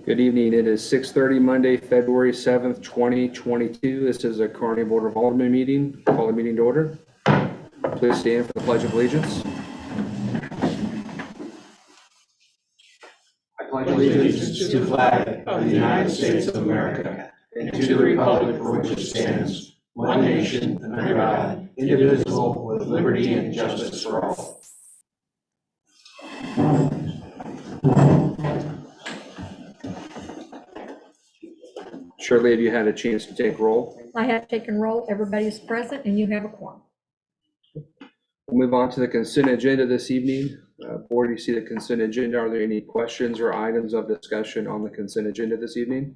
Good evening. It is 6:30 Monday, February 7th, 2022. This is a Kearney Board of Aldermen meeting. Call the meeting to order. Please stand for the Pledge of Allegiance. I pledge allegiance to the flag of the United States of America and to the republic for which it stands, one nation, under God, indivisible, with liberty and justice for all. Shirley, have you had a chance to take roll? I have taken roll. Everybody is present and you have a quorum. We'll move on to the consent agenda this evening. Board, you see the consent agenda. Are there any questions or items of discussion on the consent agenda this evening?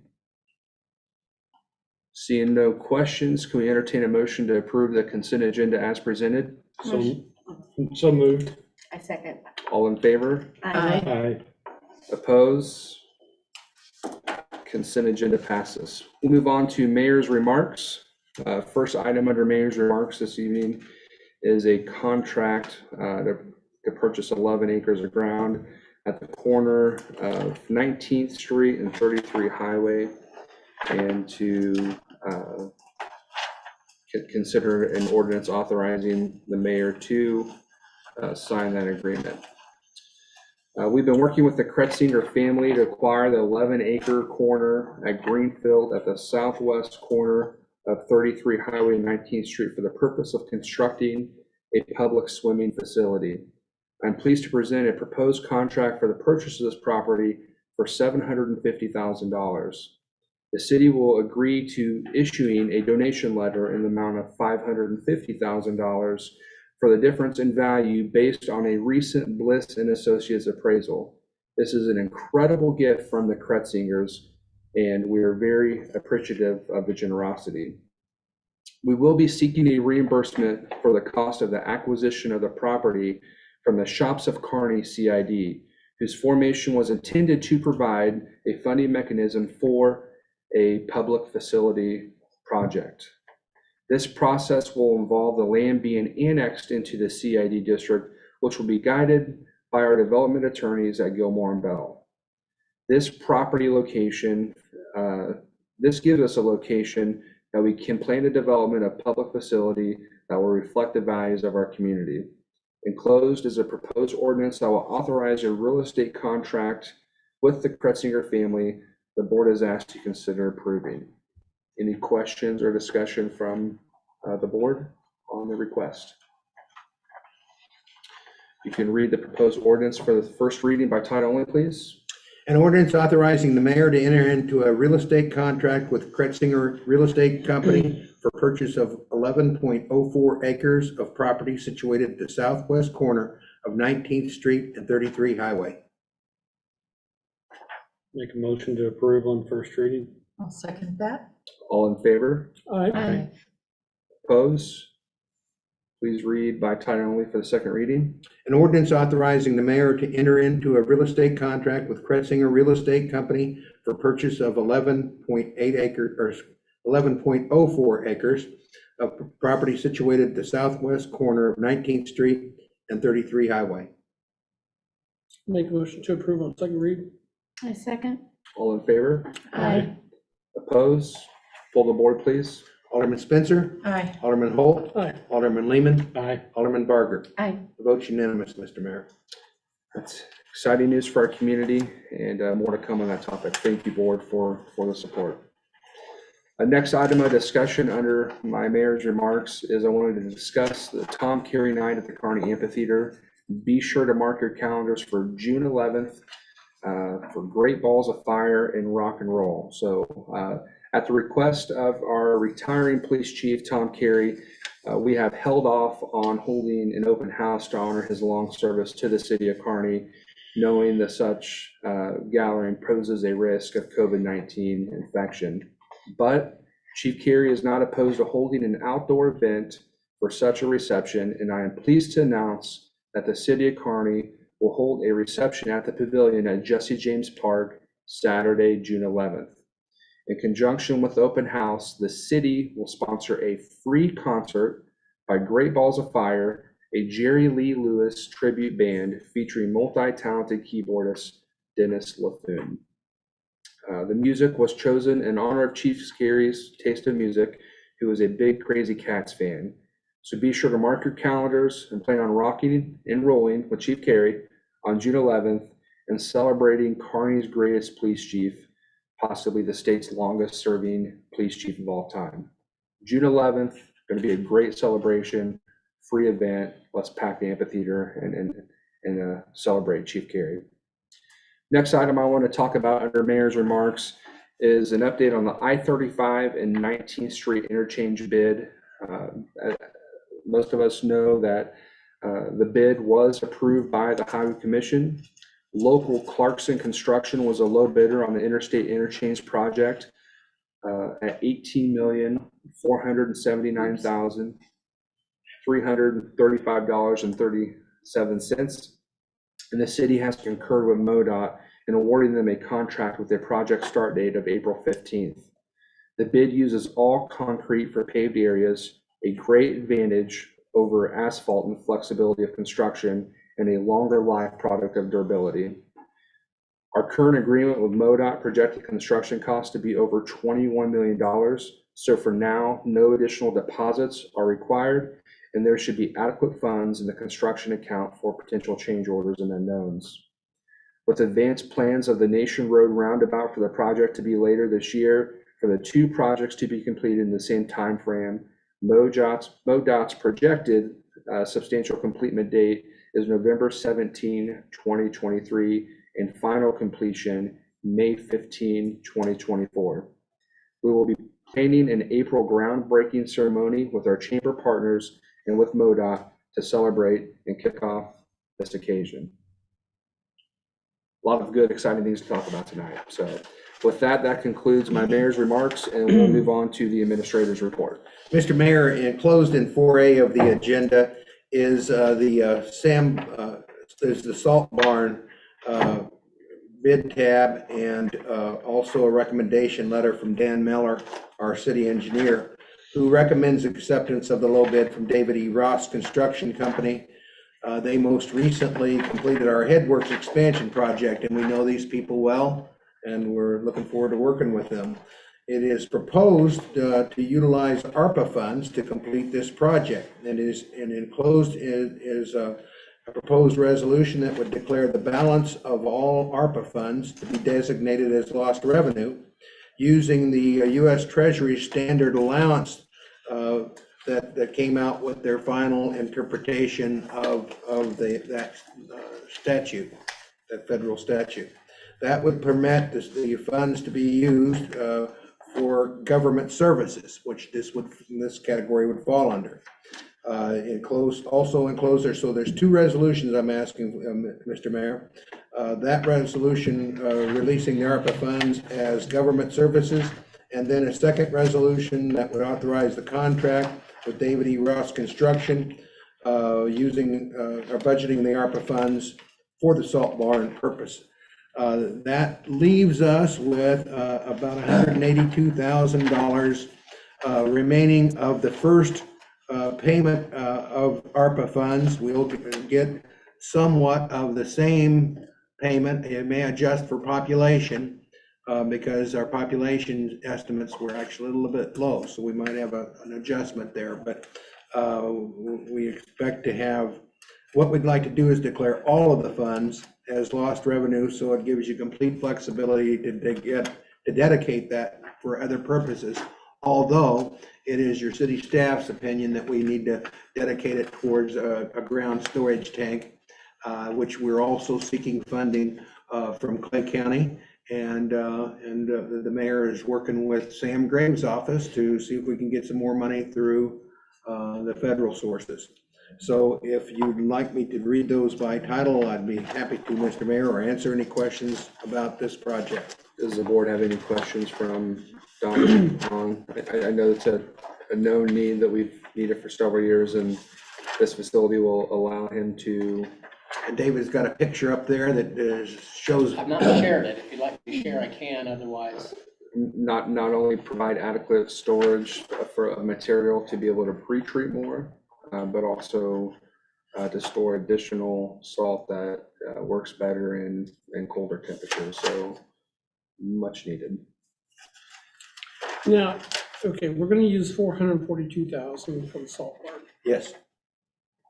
Seeing no questions, can we entertain a motion to approve the consent agenda as presented? So moved. I second. All in favor? Aye. Oppose? Consent agenda passes. We'll move on to mayor's remarks. First item under mayor's remarks this evening is a contract to purchase 11 acres of ground at the corner of 19th Street and 33 Highway, and to consider an ordinance authorizing the mayor to sign that agreement. We've been working with the Kretzinger family to acquire the 11-acre corner at Greenfield at the southwest corner of 33 Highway and 19th Street for the purpose of constructing a public swimming facility. I'm pleased to present a proposed contract for the purchase of this property for $750,000. The city will agree to issuing a donation letter in the amount of $550,000 for the difference in value based on a recent Bliss and Associates appraisal. This is an incredible gift from the Kretzingers, and we are very appreciative of the generosity. We will be seeking a reimbursement for the cost of the acquisition of the property from the Shops of Kearney CID, whose formation was intended to provide a funding mechanism for a public facility project. This process will involve the land being annexed into the CID district, which will be guided by our development attorneys at Gilmore and Bell. This property location, this gives us a location that we can plan the development of public facility that will reflect the values of our community. Enclosed is a proposed ordinance that will authorize a real estate contract with the Kretzinger family. The board is asked to consider approving. Any questions or discussion from the board on the request? You can read the proposed ordinance for the first reading by title only, please. An ordinance authorizing the mayor to enter into a real estate contract with Kretzinger Real Estate Company for purchase of 11.04 acres of property situated at the southwest corner of 19th Street and 33 Highway. Make a motion to approve on first reading. I'll second that. All in favor? Aye. Oppose? Please read by title only for the second reading. An ordinance authorizing the mayor to enter into a real estate contract with Kretzinger Real Estate Company for purchase of 11.04 acres of property situated at the southwest corner of 19th Street and 33 Highway. Make a motion to approve on second reading. I second. All in favor? Aye. Oppose? Pull the board, please. Alderman Spencer, Aye. Alderman Holt, Aye. Alderman Lehman, Aye. Alderman Barger. Aye. The vote's unanimous, Mr. Mayor. That's exciting news for our community, and more to come on that topic. Thank you, board, for the support. Next item of discussion under my mayor's remarks is I wanted to discuss the Tom Cary night at the Kearney Amphitheater. Be sure to mark your calendars for June 11th for Great Balls of Fire and rock and roll. So at the request of our retiring police chief, Tom Cary, we have held off on holding an open house to honor his long service to the city of Kearney, knowing that such gathering poses a risk of COVID-19 infection. But Chief Cary is not opposed to holding an outdoor event for such a reception, and I am pleased to announce that the city of Kearney will hold a reception at the pavilion at Jesse James Park Saturday, June 11th. In conjunction with the open house, the city will sponsor a free concert by Great Balls of Fire, a Jerry Lee Lewis tribute band featuring multi-talented keyboardist Dennis LaFoon. The music was chosen in honor of Chief Cary's taste of music, who is a big Crazy Cats fan. So be sure to mark your calendars and plan on rocking and rolling with Chief Cary on June 11th and celebrating Kearney's greatest police chief, possibly the state's longest serving police chief of all time. June 11th, going to be a great celebration, free event. Let's pack the amphitheater and celebrate Chief Cary. Next item I want to talk about under Mayor's remarks is an update on the I-35 and 19th Street interchange bid. Most of us know that the bid was approved by the Highway Commission. Local Clarkson Construction was a low bidder on the interstate interchange project at $18,479,335.37. And the city has concurred with MoDOT in awarding them a contract with a project start date of April 15th. The bid uses all concrete for paved areas, a great advantage over asphalt and flexibility of construction, and a longer life product of durability. Our current agreement with MoDOT projected construction costs to be over $21 million. So for now, no additional deposits are required, and there should be adequate funds in the construction account for potential change orders and unknowns. With advanced plans of the Nation Road roundabout for the project to be later this year, for the two projects to be completed in the same time frame, MoDOT's projected substantial completion date is November 17, 2023, and final completion May 15, 2024. We will be planning an April groundbreaking ceremony with our chamber partners and with MoDOT to celebrate and kick off this occasion. A lot of good, exciting things to talk about tonight. So with that, that concludes my mayor's remarks, and we'll move on to the administrator's report. Mr. Mayor, enclosed in 4A of the agenda is the Salt Barn bid tab, and also a recommendation letter from Dan Miller, our city engineer, who recommends acceptance of the low bid from David E. Ross Construction Company. They most recently completed our Headworks expansion project, and we know these people well, and we're looking forward to working with them. It is proposed to utilize ARPA funds to complete this project. And enclosed is a proposed resolution that would declare the balance of all ARPA funds to be designated as lost revenue using the U.S. Treasury standard allowance that came out with their final interpretation of that statute, that federal statute. That would permit the funds to be used for government services, which this category would fall under. Also enclosed there, so there's two resolutions I'm asking, Mr. Mayor. That resolution releasing the ARPA funds as government services, and then a second resolution that would authorize the contract with David E. Ross Construction using or budgeting the ARPA funds for the Salt Barn purpose. That leaves us with about $182,000 remaining of the first payment of ARPA funds. We'll get somewhat of the same payment. It may adjust for population because our population estimates were actually a little bit low, so we might have an adjustment there. But we expect to have, what we'd like to do is declare all of the funds as lost revenue, so it gives you complete flexibility to dedicate that for other purposes. Although it is your city staff's opinion that we need to dedicate it towards a ground storage tank, which we're also seeking funding from Clay County, and the mayor is working with Sam Graves' office to see if we can get some more money through the federal sources. So if you'd like me to read those by title, I'd be happy to, Mr. Mayor, or answer any questions about this project. Does the board have any questions from Don? I know it's a known need that we've needed for several years, and this facility will allow him to. And David's got a picture up there that shows. I've not shared it. If you'd like to share, I can. Otherwise, Not only provide adequate storage for a material to be able to pre-treat more, but also to store additional salt that works better in colder temperatures. So much needed. Now, okay, we're gonna use 442,000 for the salt park. Yes,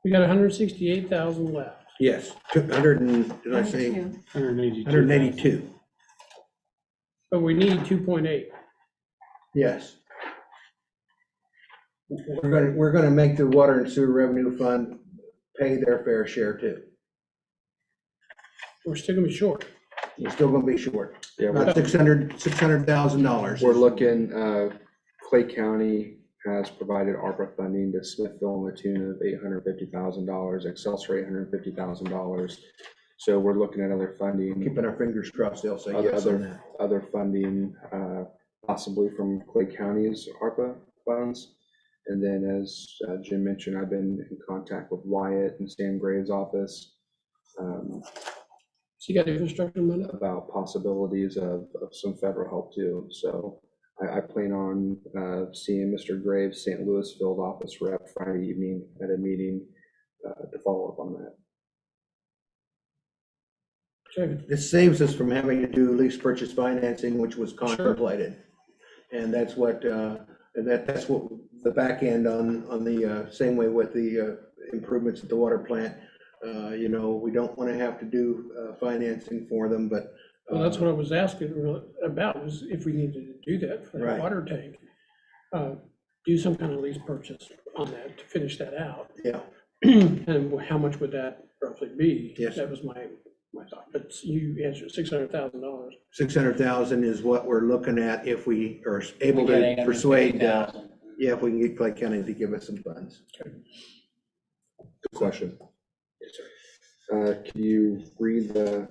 We got 168,000 left. yes, 200 and, did I say? 182. But we need 2.8. Yes. We're gonna make the water and sewer revenue fund pay their fair share too. We're still gonna be short. We're still gonna be short, Yeah, about $600,000. we're looking, Clay County has provided ARPA funding to Smithville in the tune of $850,000, Excelsior $850,000. So we're looking at other funding, Keeping our fingers crossed they'll say yes on that. other funding, possibly from Clay County's ARPA funds. And then as Jim mentioned, I've been in contact with Wyatt and Stan Graves' office So you got infrastructure money? about possibilities of some federal help too. So I plan on seeing Mr. Graves' St. Louis field office rep Friday evening at a meeting to follow up on that. Okay. This saves us from having to do lease purchase financing, which was contemplated. And that's what, that's what the back end on the, same way with the improvements at the water plant. You know, we don't want to have to do financing for them, but. Well, that's what I was asking about, was if we needed to do that for the Right. water tank. Do some kind of lease purchase on that to finish that out. Yeah, And how much would that roughly be? Yes. That was my thought, but you answered $600,000. 600,000 is what we're looking at if we are able to persuade, yeah, if we can get Clay County to give us some funds. Good question. Can you read the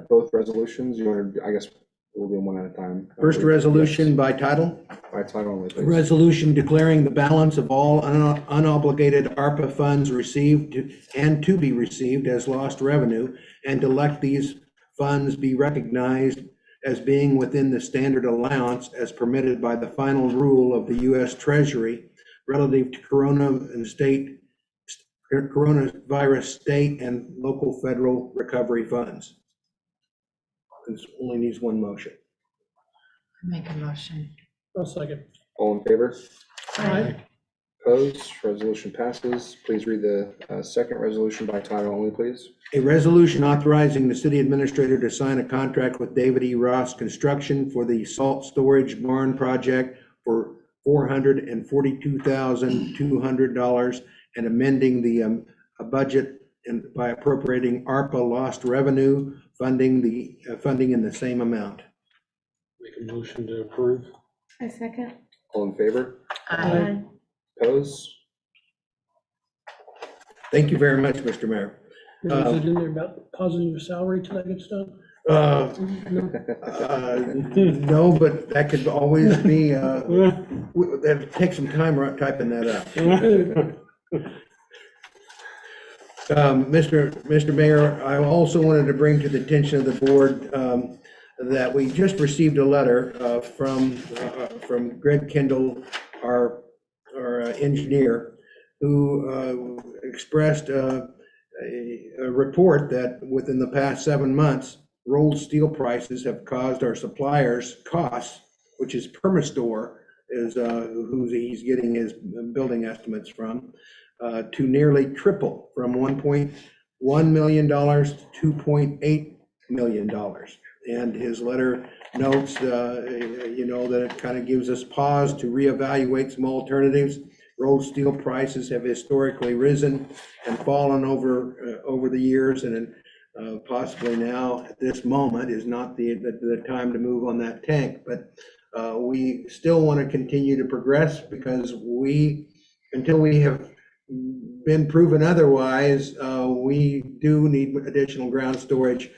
both resolutions? You want to, I guess we'll do them one at a time. First resolution by title. By title only, A please. resolution declaring the balance of all unobligated ARPA funds received and to be received as lost revenue, and to let these funds be recognized as being within the standard allowance as permitted by the final rule of the U.S. Treasury relative to coronavirus state and local federal recovery funds. This only needs one motion. Make a motion. I'll second. All in favor? Aye. Opposed? Resolution passes. Please read the second resolution by title only, please. A resolution authorizing the city administrator to sign a contract with David E. Ross Construction for the salt storage barn project for $442,200 and amending the budget and by appropriating ARPA lost revenue funding in the same amount. Make a motion to approve. I second. All in favor? Aye. Opposed? Thank you very much, Mr. Mayor. Is it in there about pausing your salary till that gets done? No, but that could always be, that'd take some time typing that up. Mr. Mayor, I also wanted to bring to the attention of the board that we just received a letter from Greg Kendall, our engineer, who expressed a report that within the past 7 months, rolled steel prices have caused our suppliers' costs, which is Permastore, is who he's getting his building estimates from, to nearly triple from $1.1 million to $2.8 million. And his letter notes, that it kind of gives us pause to reevaluate some alternatives. Rolled steel prices have historically risen and fallen over the years, and possibly now at this moment is not the time to move on that tank. But we still want to continue to progress because until we have been proven otherwise, we do need additional ground storage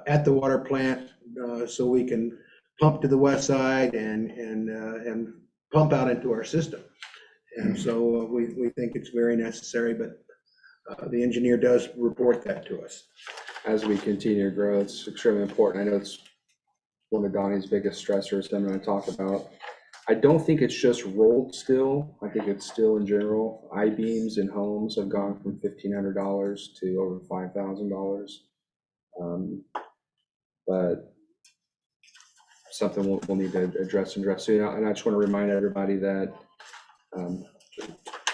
at the water plant so we can pump to the west side and pump out into our system. And so we think it's very necessary, but the engineer does report that to us. As we continue to grow, it's extremely important. I know it's one of Donnie's biggest stressors that I'm going to talk about. I don't think it's just rolled steel. I think it's steel in general. I-beams in homes have gone from $1,500 to over $5,000. But something we'll need to address soon. And I just want to remind everybody that,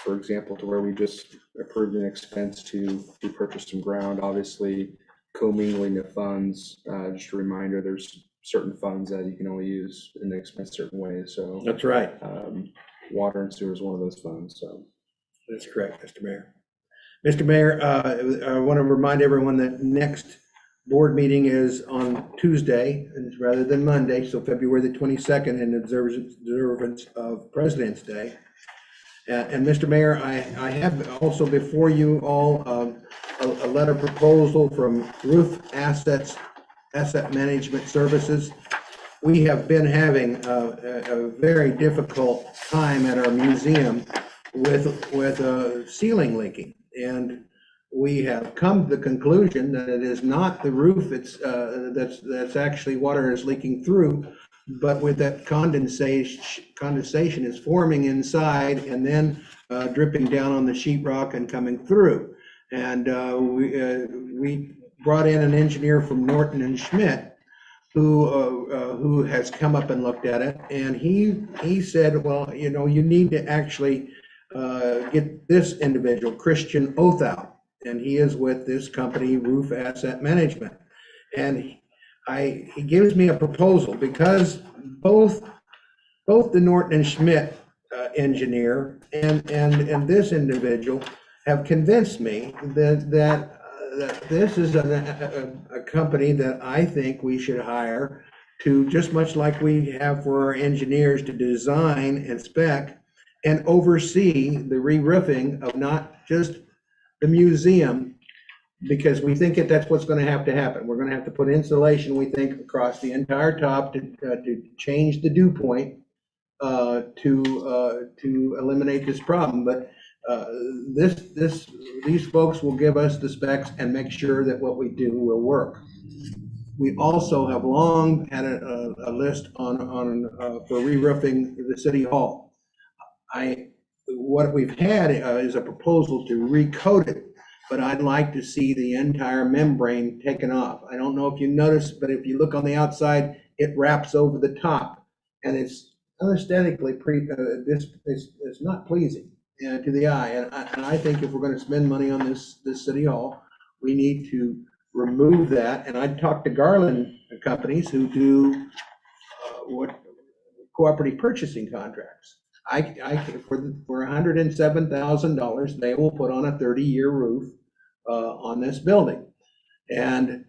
for example, to where we just approved an expense to purchase some ground, obviously commingling the funds, just a reminder, there's certain funds that you can only use in the expense certain ways. So That's right. water and sewer is one of those funds. So That's correct, Mr. Mayor. Mr. Mayor, I want to remind everyone that next board meeting is on Tuesday rather than Monday, so February the 22nd, in observance of President's Day. And Mr. Mayor, I have also before you all a letter proposal from Roof Asset Management Services. We have been having a very difficult time at our museum with ceiling leaking. And we have come to the conclusion that it is not the roof that's actually water is leaking through, but with that condensation is forming inside and then dripping down on the sheetrock and coming through. And we brought in an engineer from Norton and Schmidt who has come up and looked at it, and he said, well, you know, you need to actually get this individual, Christian Othout, and he is with this company, Roof Asset Management. And he gives me a proposal because both the Norton and Schmidt engineer and this individual have convinced me that this is a company that I think we should hire to, just much like we have for our engineers, to design and spec and oversee the re-roofing of not just the museum, because we think that's what's going to happen. We're going to have to put insulation, we think, across the entire top to change the dew point to eliminate this problem. But these folks will give us the specs and make sure that what we do will work. We also have long had a list for re-roofing the city hall. What we've had is a proposal to recoat it, but I'd like to see the entire membrane taken off. I don't know if you noticed, but if you look on the outside, it wraps over the top, and it's aesthetically it's not pleasing to the eye. And I think if we're going to spend money on this city hall, we need to remove that. And I'd talk to Garland companies who do cooperative purchasing contracts. For $107,000, they will put on a 30-year roof on this building. And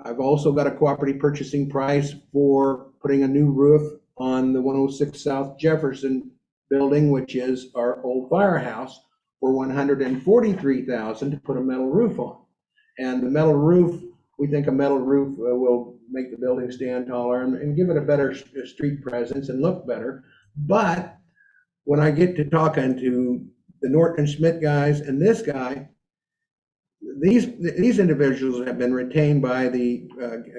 I've also got a cooperative purchasing price for putting a new roof on the 106 South Jefferson building, which is our old firehouse, for $143,000 to put a metal roof on. And the metal roof, we think a metal roof will make the building stand taller and give it a better street presence and look better. But when I get to talking to the Norton Schmidt guys and this guy, these individuals have been retained by the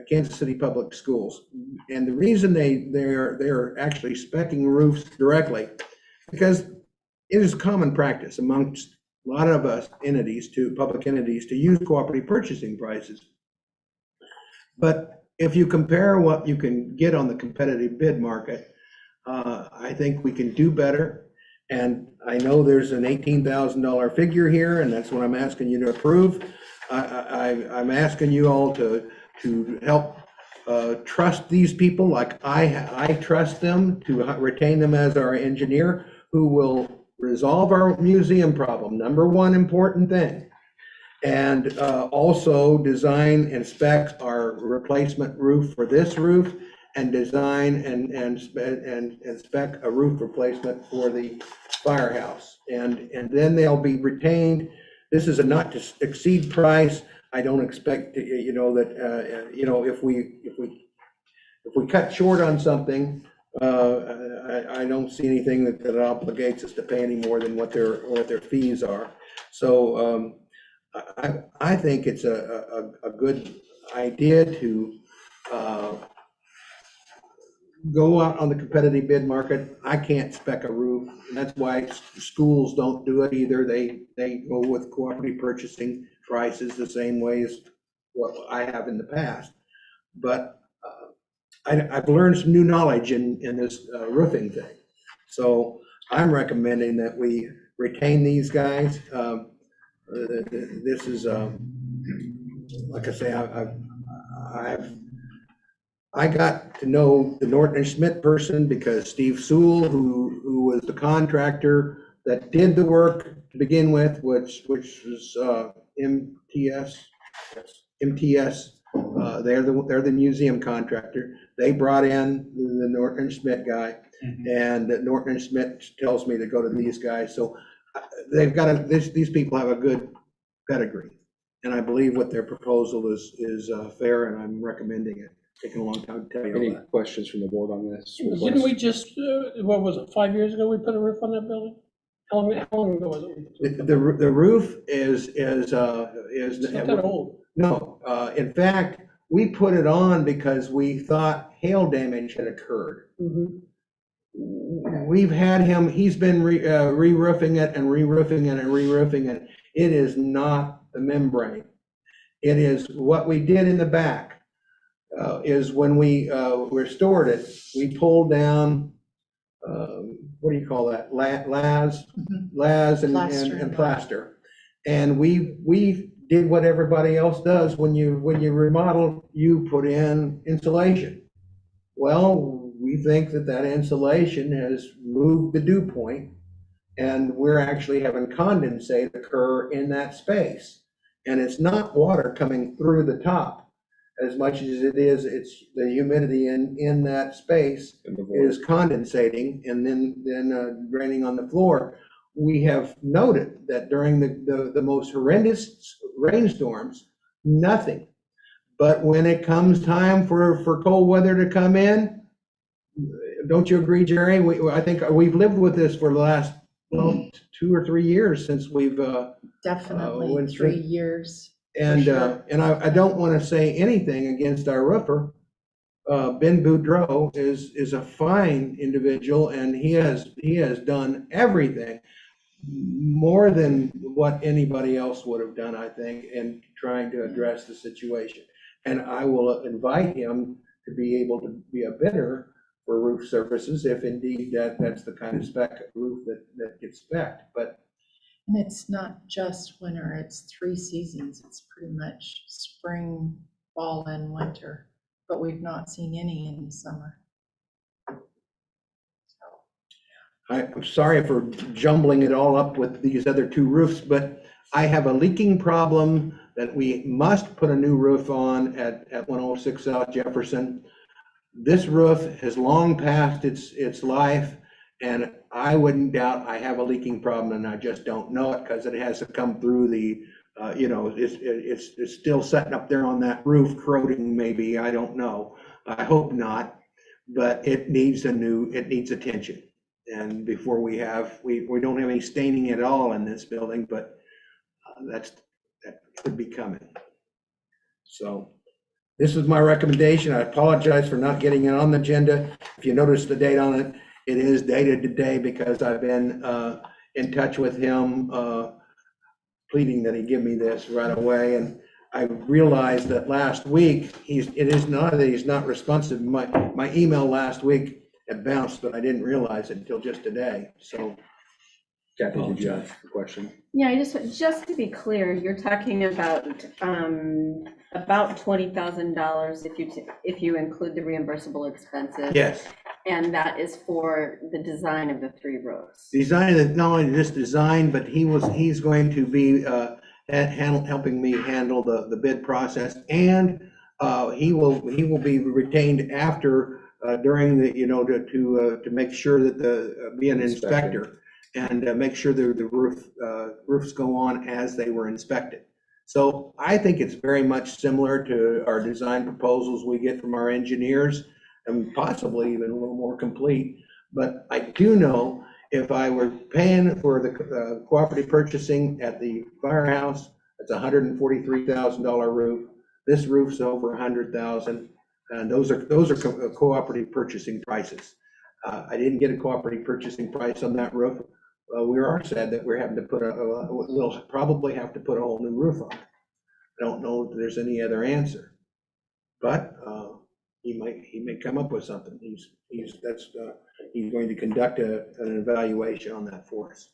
Kansas City Public Schools. And the reason they're actually speccing roofs directly, because it is common practice amongst a lot of us public entities, to use cooperative purchasing prices. But if you compare what you can get on the competitive bid market, I think we can do better. And I know there's an $18,000 figure here, and that's what I'm asking you to approve. I'm asking you all to help trust these people like I trust them, to retain them as our engineer, who will resolve our museum problem, number one important thing. And also design and spec our replacement roof for this roof, and design and spec a roof replacement for the firehouse. And then they'll be retained. This is a not to exceed price. I don't expect that if we cut short on something, I don't see anything that obligates us to pay any more than what their fees are. So I think it's a good idea to go out on the competitive bid market. I can't spec a roof, and that's why schools don't do it either. They go with cooperative purchasing prices the same way as what I have in the past. But I've learned some new knowledge in this roofing thing. So I'm recommending that we retain these guys. This is, like I say, I got to know the Norton and Schmidt person because Steve Sewell, who was the contractor that did the work to begin with, which was MTS. They're the museum contractor. They brought in the Norton and Schmidt guy, and Norton and Schmidt tells me to go to these guys. So they've got these people have a good pedigree, and I believe what their proposal is fair, and I'm recommending it. Taking a long time to tell you all Any that. questions from the board on this? Didn't we just, what was it, 5 years ago we put a roof on that building? How long ago was it? The roof is It's not that old. No, in fact, we put it on because we thought hail damage had occurred. Mhm. We've had him, he's been re-roofing it and re-roofing it and re-roofing it. It is not the membrane. It is what we did in the back, is when we restored it, we pulled down, what do you call that? Las and Plaster. and plaster. And we did what everybody else does when you remodel, you put in insulation. Well, we think that insulation has moved the dew point, and we're actually having condensate occur in that space. And it's not water coming through the top as much as it's the humidity in that space In the board. is condensating and then draining on the floor. We have noted that during the most horrendous rainstorms, nothing. But when it comes time for cold weather to come in, don't you agree, Jerry? I think we've lived with this for the last, 2 or 3 years since we've, Definitely when- 3 years. and sure. I don't want to say anything against our roofer. Ben Boudreau is a fine individual, and he has done everything more than what anybody else would have done, I think, in trying to address the situation. And I will invite him to be able to be a bidder for roof services if indeed that's the kind of spec roof that gets spec'd. But And it's not just winter, it's 3 seasons. It's pretty much spring, fall, and winter, but we've not seen any in the summer. I'm sorry for jumbling it all up with these other 2 roofs, but I have a leaking problem that we must put a new roof on at 106 South Jefferson. This roof has long passed its life, and I wouldn't doubt I have a leaking problem, and I just don't know it because it has to come through the, it's still sitting up there on that roof corroding maybe, I don't know. I hope not, but it needs attention. And before we don't have any staining at all in this building, but that could be coming. So this is my recommendation. I apologize for not getting it on the agenda. If you notice the date on it, it is dated today because I've been in touch with him, pleading that he give me this right away. And I realized that last week, it is not that he's not responsive. My email last week had bounced, but I didn't realize it until just today, so. Kathy, did you have a question? Yeah, just to be clear, you're talking about $20,000 if you include the reimbursable expenses. Yes, And that is for the design of the 3 roofs. not only just design, but he's going to be helping me handle the bid process, and he will be retained after during the, to make sure that be an inspector and make sure the roofs go on as they were inspected. So I think it's very much similar to our design proposals we get from our engineers, and possibly even a little more complete. But I do know if I were paying for the cooperative purchasing at the firehouse, it's $143,000 roof. This roof's over $100,000, and those are cooperative purchasing prices. I didn't get a cooperative purchasing price on that roof. We are sad that we're having to we'll probably have to put a whole new roof on it. I don't know if there's any other answer, but he may come up with something. He's going to conduct an evaluation on that for us.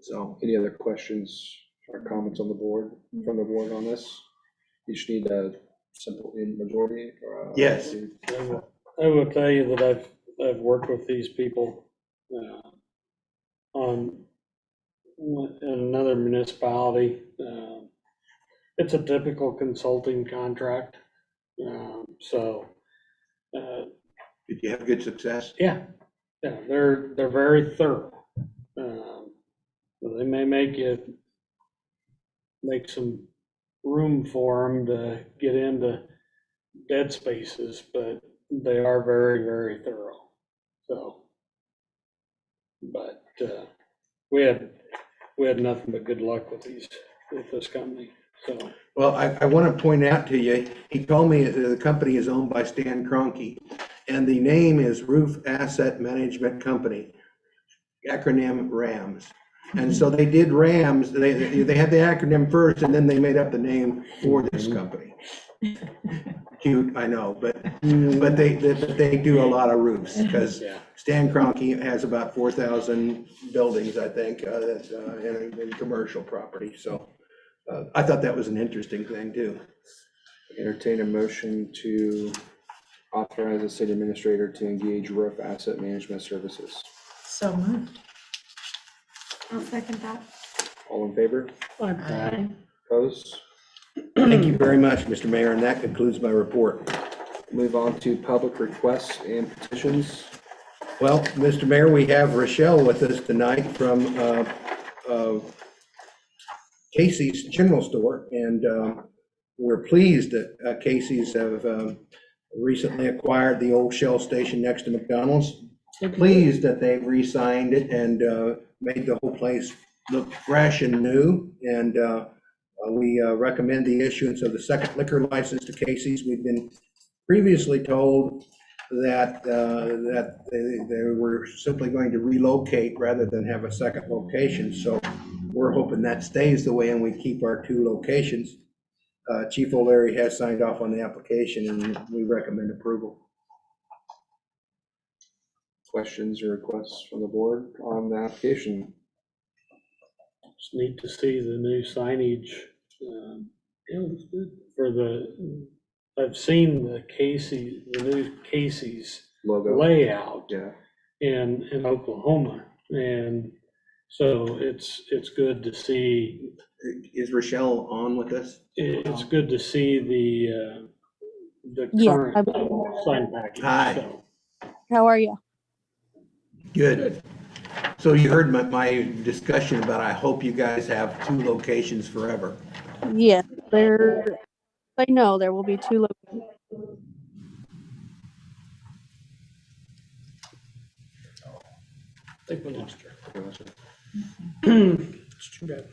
So, Any other questions or comments on the board, from the board on this? You just need a simple majority or? Yes. I will tell you that I've worked with these people on in another municipality. It's a typical consulting contract. So, did you have good success? yeah, they're very thorough. They may make some room for them to get into dead spaces, but they are very, very thorough. So, but we had nothing but good luck with this company. So, Well, I want to point out to you, he told me the company is owned by Stan Kroenke, and the name is Roof Asset Management Company, acronym RAMS. And so they did RAMS, they had the acronym first, and then they made up the name for this company. Cute, I know, but they do a lot of roofs, because yeah. Stan Kroenke has about 4,000 buildings, I think, in commercial property, so. I thought that was an interesting thing too. Entertain a motion to authorize the city administrator to engage roof asset management services. So moved. I'll second that. All in favor? Aye. Opposed? Thank you very much, Mr. Mayor, and that concludes my report. Move on to public requests and petitions. Well, Mr. Mayor, we have Rochelle with us tonight from Casey's General Store, and we're pleased that Casey's have recently acquired the old Shell station next to McDonald's. Pleased that they've re-signed it and made the whole place look fresh and new, and we recommend the issuance of the second liquor license to Casey's. We've been previously told that they were simply going to relocate rather than have a second location, so we're hoping that stays the way and we keep our two locations. Chief O'Leary has signed off on the application and we recommend approval. Questions or requests from the board on the application? It's neat to see the new signage. I've seen the new Casey's Logo? layout Yeah. in Oklahoma, and so it's good to see. Is Rochelle on with us? It's good to see the Yeah, current sign package. Hi. So, How are you? Good. So you heard my discussion about, I hope you guys have two locations forever. Yes, I know there will be two locations. I think we lost her. Gotcha. It's too bad.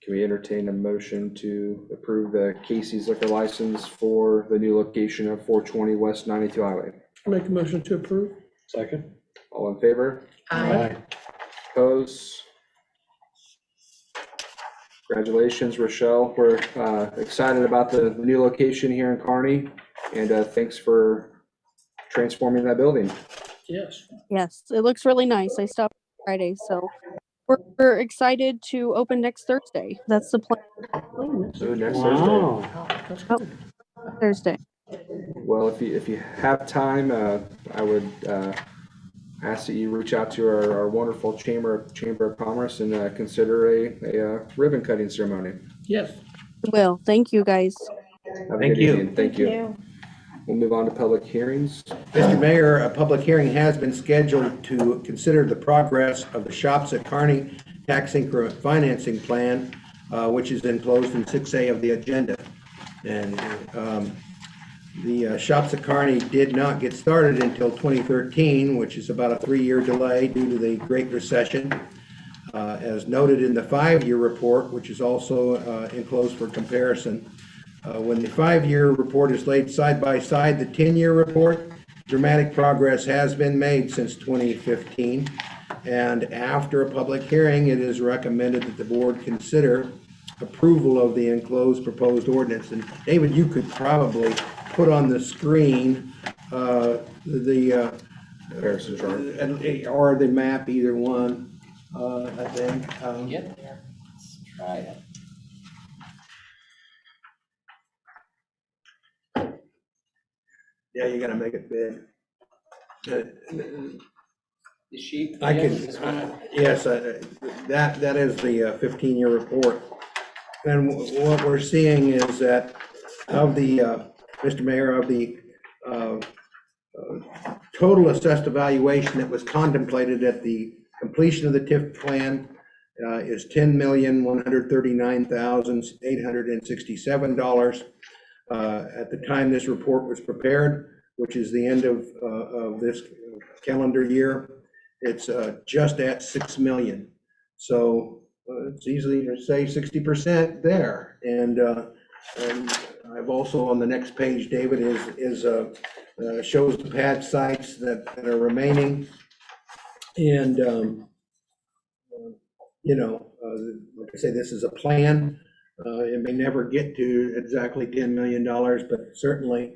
Can we entertain a motion to approve the Casey's liquor license for the new location of 420 West 92 Highway? Make a motion to approve. second. All in favor? Aye. Opposed? Congratulations, Rochelle. We're excited about the new location here in Kearney, and thanks for transforming that building. Yes. Yes, it looks really nice. I stopped Friday, so we're excited to open next Thursday. That's the plan. So next Wow. That's Oh. good. Thursday. Thursday. Well, if you have time, I would ask that you reach out to our wonderful Chamber of Commerce and consider a ribbon cutting ceremony. Yes. Will, thank you guys. Have a Thank good you. evening. Thank you. We'll move on to public hearings. Mr. Mayor, a public hearing has been scheduled to consider the progress of the Shops at Kearney Tax Increment Financing Plan, which is enclosed in 6A of the agenda. And the Shops at Kearney did not get started until 2013, which is about a 3-year delay due to the Great Recession. As noted in the 5-year report, which is also enclosed for comparison, when the 5-year report is laid side by side, the 10-year report, dramatic progress has been made since 2015. And after a public hearing, it is recommended that the board consider approval of the enclosed proposed ordinance. And David, you could probably put on the screen the, Comparison chart. or the map, either one, I think. Get there. Let's try it. Yeah, you gotta make it big. The sheet. I can, Yes, this one. yes, that is the 15-year report. And what we're seeing is that of the, Mr. Mayor, of the total assessed evaluation that was contemplated at the completion of the TIF plan is $10,139,867. At the time this report was prepared, which is the end of this calendar year, it's just at 6 million. So it's easy to say 60% there. And I've also on the next page, David, shows the pad sites that are remaining. And, like I say, this is a plan. It may never get to exactly $10 million, but certainly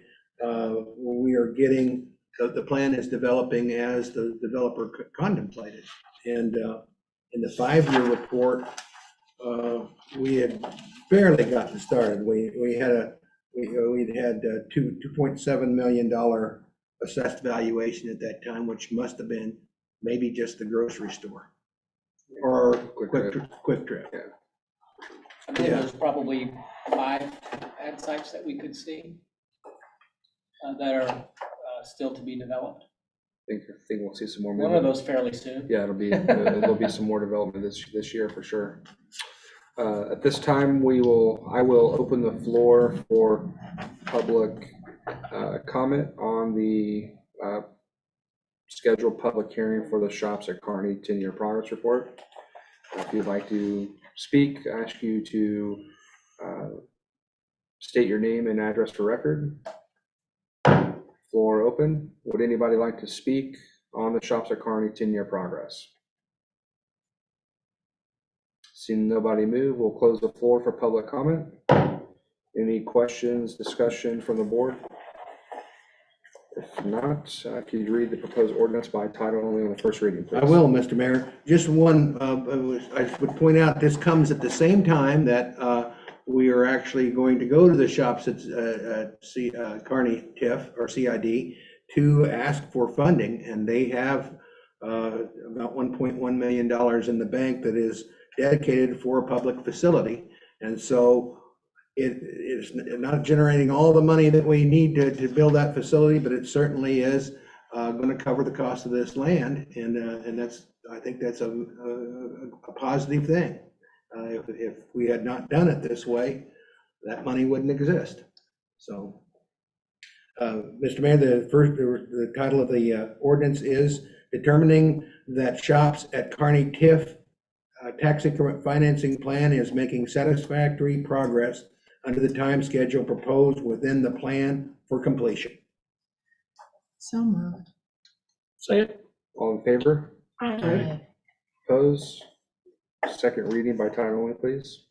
we are getting, the plan is developing as the developer contemplated. And in the 5-year report, we had barely gotten started. We'd had $2.7 million assessed valuation at that time, which must have been maybe just the grocery store or Quick Trip. Yeah. I think there's probably 5 ad sites that we could see that are still to be developed. I think we'll see some more One of movement. those fairly soon. Yeah, there'll be some more development this year for sure. At this time, I will open the floor for public comment on the scheduled public hearing for the Shops at Kearney 10-year progress report. If you'd like to speak, I ask you to state your name and address for record. Floor open. Would anybody like to speak on the Shops at Kearney 10-year progress? Seeing nobody move, we'll close the floor for public comment. Any questions, discussion from the board? If not, could you read the proposed ordinance by title only on the first reading, please? I will, Mr. Mayor. Just one, I would point out, this comes at the same time that we are actually going to go to the Shops at Kearney TIF or CID to ask for funding, and they have about $1.1 million in the bank that is dedicated for a public facility. And so it is not generating all the money that we need to build that facility, but it certainly is going to cover the cost of this land. And that's, I think that's a positive thing. If we had not done it this way, that money wouldn't exist. So, Mr. Mayor, the title of the ordinance is determining that Shops at Kearney TIF tax increment financing plan is making satisfactory progress under the time schedule proposed within the plan for completion. So moved. Say it. All in favor? Aye. Opposed? Second reading by title only, please.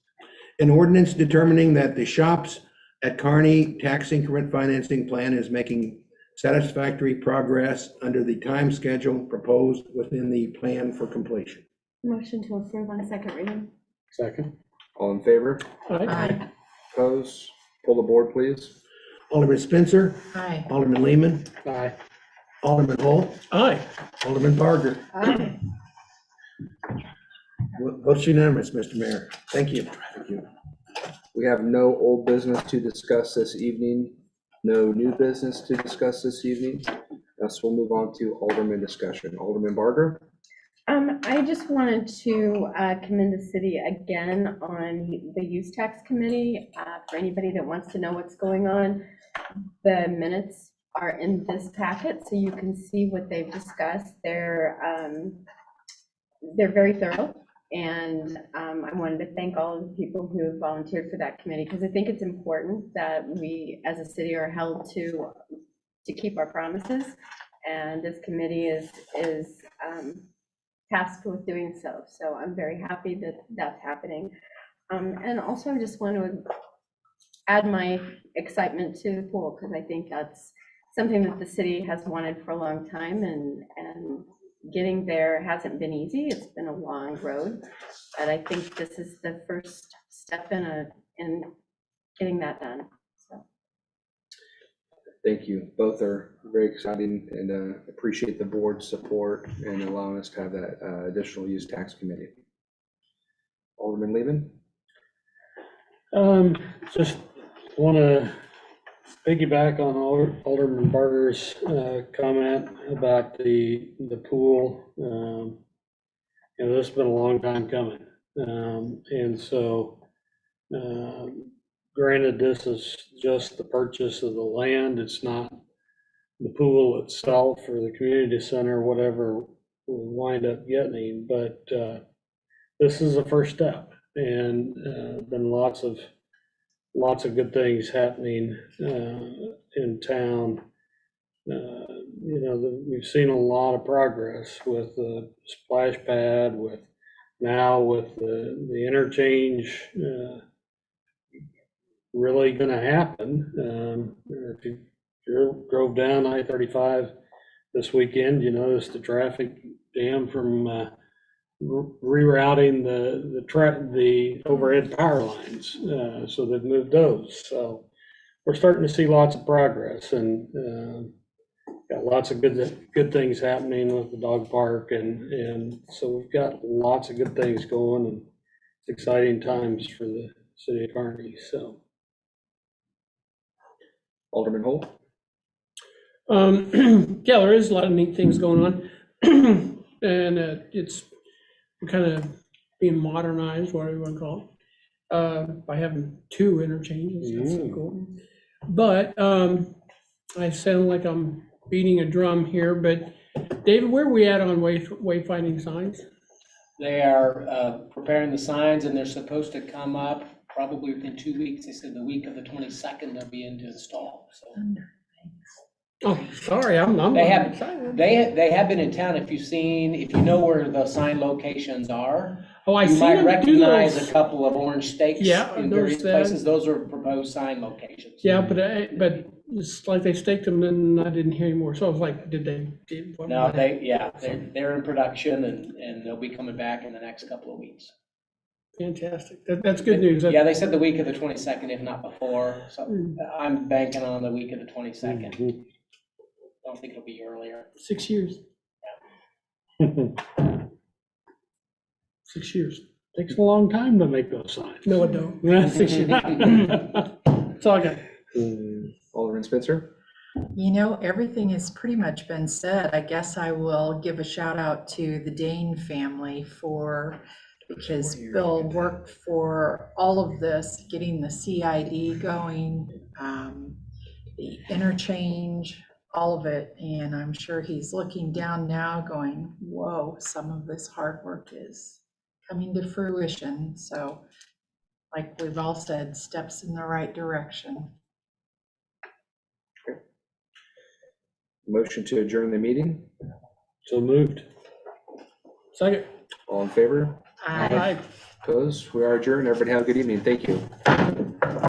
An ordinance determining that the Shops at Kearney tax increment financing plan is making satisfactory progress under the time schedule proposed within the plan for completion. Motion to approve on second reading. Second. All in favor? Aye. Opposed? Pull the board, please. Alderman Spencer, Aye. Alderman Lehman, Aye. Alderman Holt, Aye. Alderman Barger. Aye. Votes unanimous, Mr. Mayor. Thank you. Thank you. We have no old business to discuss this evening, no new business to discuss this evening. So we'll move on to Alderman discussion. Alderman Barger? I just wanted to commend the city again on the use tax committee. For anybody that wants to know what's going on, the minutes are in this packet, so you can see what they've discussed. They're very thorough, and I wanted to thank all of the people who have volunteered for that committee, because I think it's important that we, as a city, are held to keep our promises, and this committee is tasked with doing so. So I'm very happy that that's happening. And also I just want to add my excitement to the pool, because I think that's something that the city has wanted for a long time, and getting there hasn't been easy. It's been a long road, but I think this is the first step in getting that done. So. Thank you. Both are very exciting, and appreciate the board's support and allowing us to have that additional use tax committee. Alderman Lehman? Just want to piggyback on Alderman Barger's comment about the pool. This has been a long time coming. And so granted, this is just the purchase of the land. It's not the pool itself or the community center, whatever we'll wind up getting, but this is the first step, and been lots of good things happening in town. We've seen a lot of progress with the splash pad, with the interchange really going to happen. If you drove down I-35 this weekend, you noticed the traffic jam from rerouting the overhead power lines. So they've moved those. So we're starting to see lots of progress, and got lots of good things happening with the dog park, and so we've got lots of good things going, and it's exciting times for the city of Kearney. So. Alderman Holt? Yeah, there is a lot of neat things going on. And it's kind of being modernized, whatever you want to call it, by having two interchanges. That's so cool. But I sound like I'm beating a drum here, but David, where are we at on wayfinding signs? They are preparing the signs, and they're supposed to come up probably within 2 weeks. They said the week of the 22nd they'll be in to install. So. Oh, sorry, I'm They excited. they have been in town. If you know where the sign locations are, Oh, I you see might them do recognize those. a couple of orange stakes Yeah, in those various there. places. Those are proposed sign locations. Yeah, but it's like they staked them and I didn't hear anymore. So I was like, No, they're in production, and they'll be coming back in the next couple of weeks. Fantastic. That's good news. Yeah, they said the week of the 22nd, if not before. So I'm banking on the week of the 22nd. Mm-hmm. Don't think it'll be earlier. 6 years. 6 years. Takes a long time to make those signs. No, it don't. 6 years. It's all good. Alderman Spencer? Everything has pretty much been said. I guess I will give a shout out to the Dane family because Bill worked for all of this, getting the CID going, the interchange, all of it. And I'm sure he's looking down now going, whoa, some of this hard work is coming to fruition. So like we've all said, steps in the right direction. Motion to adjourn the meeting? So moved. Second. All in favor? Aye. Opposed? We are adjourned. Everybody have a good evening. Thank you.